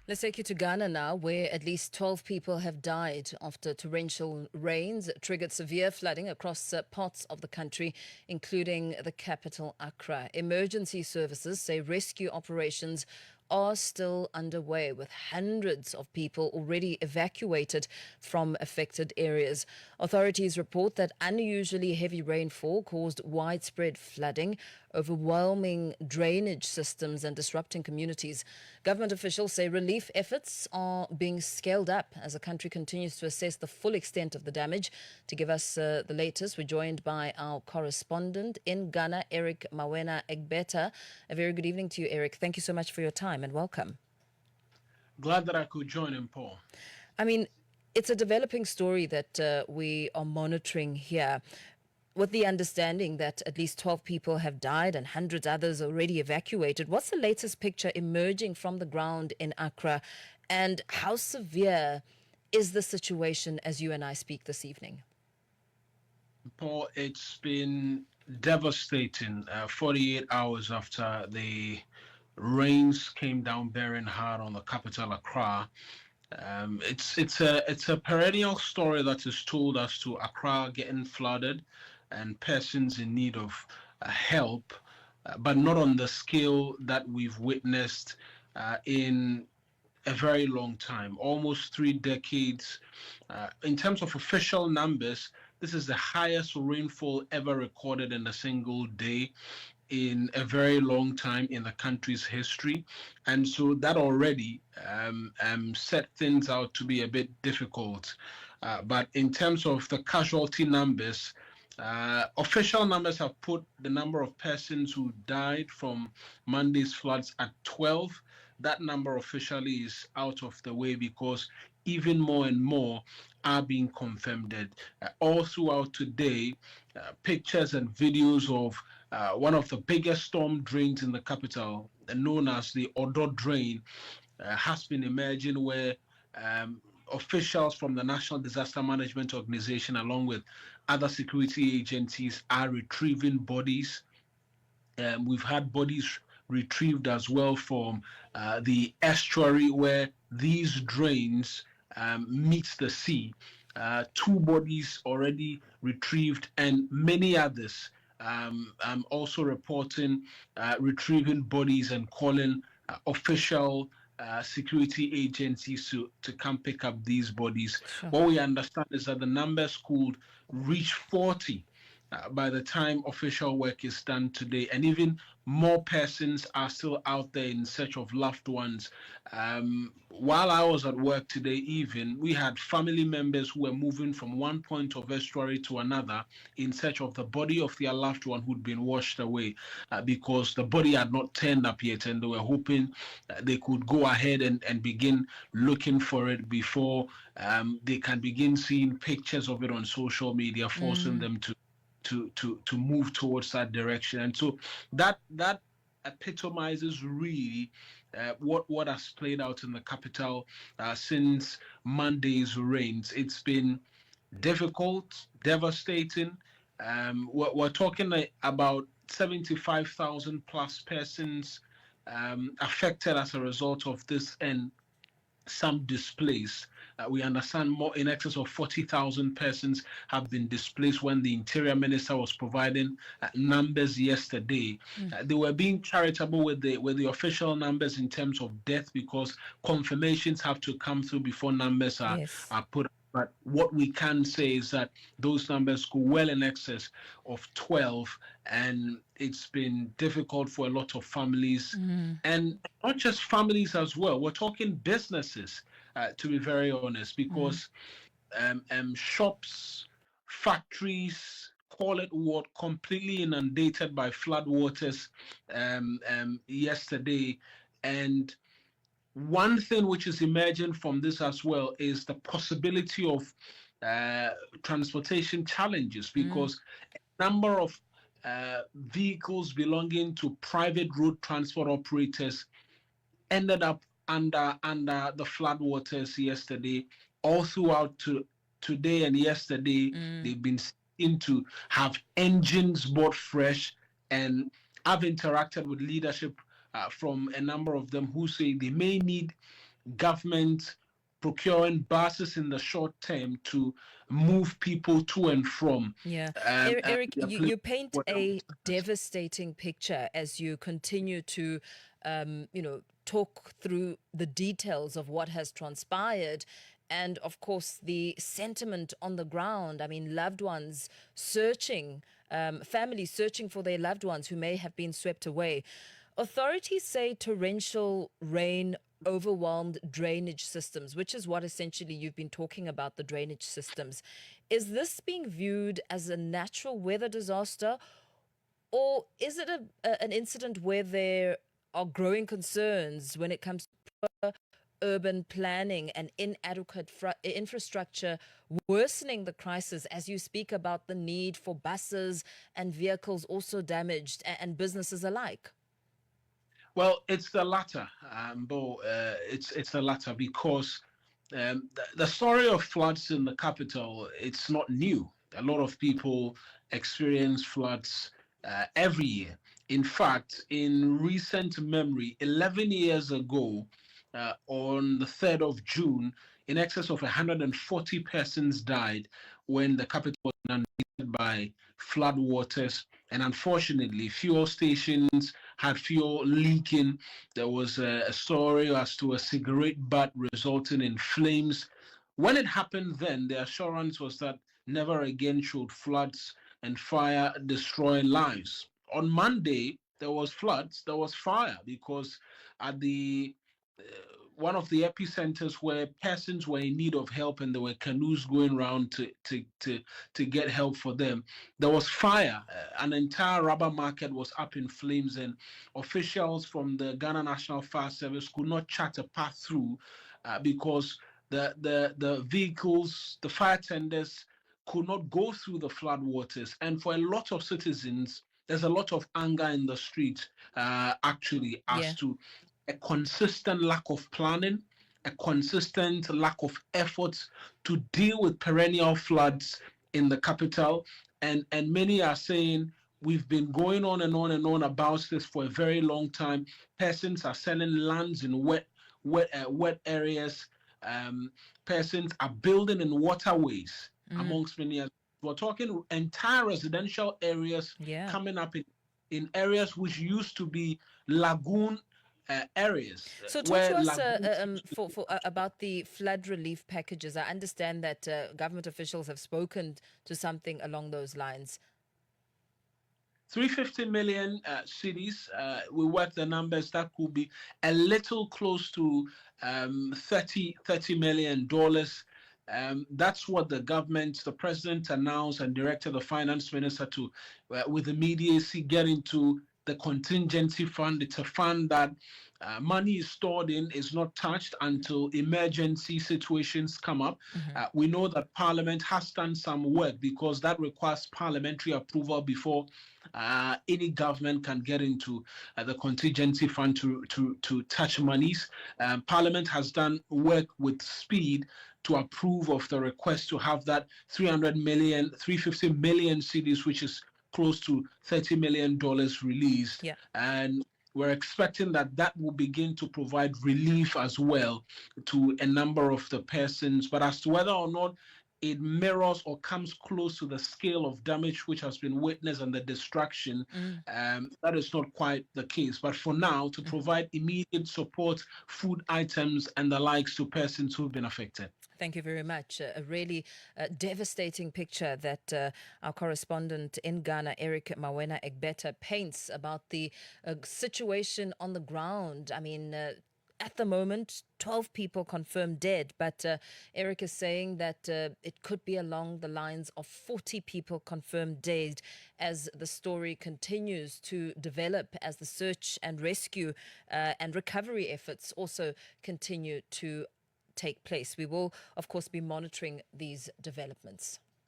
Let's take you to Ghana now, where at least 12 people have died after torrential rains triggered severe flooding across parts of the country, including the capital, Accra. Emergency services say rescue operations are still underway, with hundreds of people already evacuated from affected areas. Authorities report that unusually heavy rainfall caused widespread flooding, overwhelming drainage systems and disrupting communities. Government officials say relief efforts are being scaled up as the country continues to assess the full extent of the damage. To give us the latest, we're joined by our correspondent in Ghana, Mawena Egbeta. A very good evening to you, Eric. Thank you so much for your time and welcome. Glad that I could join in, Paul. I mean, it's a developing story that we are monitoring here, with the understanding that at least 12 people have died and hundreds others already evacuated. What's the latest picture emerging from the ground in Accra, and how severe is the situation as you and I speak this evening? Paul, it's been devastating 48 hours after the rains came down bearing hard on the capital, Accra. It's a perennial story that is told as to Accra getting flooded and persons in need of help, but not on the scale that we've witnessed in a very long time, almost 3 decades. In terms of official numbers, this is the highest rainfall ever recorded in a single day in a very long time in the country's history. And so that already set things out to be a bit difficult. But in terms of the casualty numbers, official numbers have put the number of persons who died from Monday's floods at 12. That number officially is out of the way because even more and more are being confirmed. All throughout today, pictures and videos of one of the biggest storm drains in the capital, known as the Odo Drain, has been emerging, where officials from the National Disaster Management Organization, along with other security agencies, are retrieving bodies. We've had bodies retrieved as well from the estuary where these drains meet the sea. Two bodies already retrieved, and many others also reporting retrieving bodies and calling official security agencies to come pick up these bodies. Sure. What we understand is that the numbers could reach 40 by the time official work is done today, and even more persons are still out there in search of loved ones. While I was at work today, even we had family members who were moving from one point of estuary to another in search of the body of their loved one who'd been washed away, because the body had not turned up yet, and they were hoping they could go ahead and begin looking for it before they can begin seeing pictures of it on social media, forcing them to move towards that direction. And so that epitomizes really what has played out in the capital since Monday's rains. It's been difficult, devastating. We're talking about 75,000 plus persons affected as a result of this, and some displaced. We understand more in excess of 40,000 persons have been displaced. When the Interior Minister was providing numbers yesterday, they were being charitable with the official numbers in terms of death, because confirmations have to come through before numbers Yes. are put. But what we can say is that those numbers go well in excess of 12, and it's been difficult for a lot of families, and not just families as well. We're talking businesses, to be very honest, because shops, factories, call it what, completely inundated by flood waters yesterday. And one thing which is emerging from this as well is the possibility of transportation challenges, because a number of vehicles belonging to private road transport operators ended up under the floodwaters yesterday. All throughout today and yesterday, they've been seen to have engines bought fresh, and I've interacted with leadership from a number of them who say they may need government procuring buses in the short term to move people to and from. Yeah. And Eric, their place you paint water a workers. devastating picture as you continue to, talk through the details of what has transpired. And of course, the sentiment on the ground. I mean, loved ones searching, families searching for their loved ones who may have been swept away. Authorities say torrential rain overwhelmed drainage systems, which is what essentially you've been talking about, the drainage systems. Is this being viewed as a natural weather disaster, or is it an incident where there are growing concerns when it comes to urban planning and inadequate infrastructure worsening the crisis as you speak about the need for buses and vehicles also damaged and businesses alike? Well, it's the latter, Bo. It's the latter because the story of floods in the capital, it's not new. A lot of people experience floods every year. In fact, in recent memory, 11 years ago, on the 3rd of June, in excess of 140 persons died when the capital was inundated by flood waters. And unfortunately, fuel stations had fuel leaking. There was a story as to a cigarette butt resulting in flames. When it happened then, the assurance was that never again should floods and fire destroy lives. On Monday, there was floods, there was fire because at the one of the epicenters where persons were in need of help and there were canoes going around to get help for them. There was fire. An entire rubber market was up in flames, and officials from the Ghana National Fire Service could not chart a path through because the vehicles, the fire tenders could not go through the flood waters. And for a lot of citizens, there's a lot of anger in the street, actually, Yeah. as to a consistent lack of planning, a consistent lack of efforts to deal with perennial floods in the capital. And many are saying we've been going on and on and on about this for a very long time. Persons are selling lands in wet areas. Um, Persons are building in waterways, Mm, amongst many others. We're talking entire residential areas yeah. coming up in areas which used to be lagoon areas So talk where to us lagoons. about the flood relief packages. I understand that government officials have spoken to something along those lines. 350 million cities. We work the numbers. That could be a little close to 30 million dollars. That's what the government, the president announced and directed the finance minister to, with immediacy, get into the contingency fund. It's a fund that money is stored in, is not touched until emergency situations come up. Hmm. We know that Parliament has done some work because that requires parliamentary approval before any government can get into the contingency fund to touch monies. Parliament has done work with speed to approve of the request to have that 300 million, 350 million cedis, which is close to $30 million released. Yeah. And we're expecting that that will begin to provide relief as well to a number of the persons. But as to whether or not it mirrors or comes close to the scale of damage which has been witnessed and the destruction, Mm. that is not quite the case. But for now, to Mhm. provide immediate support, food items, and the likes to persons who've been affected. Thank you very much. A really devastating picture that our correspondent in Ghana, Eric Mawena Egbeta, paints about the situation on the ground. I mean, at the moment, 12 people confirmed dead, but Eric is saying that it could be along the lines of 40 people confirmed dead as the story continues to develop, as the search and rescue and recovery efforts also continue to take place. We will, of course, be monitoring these developments.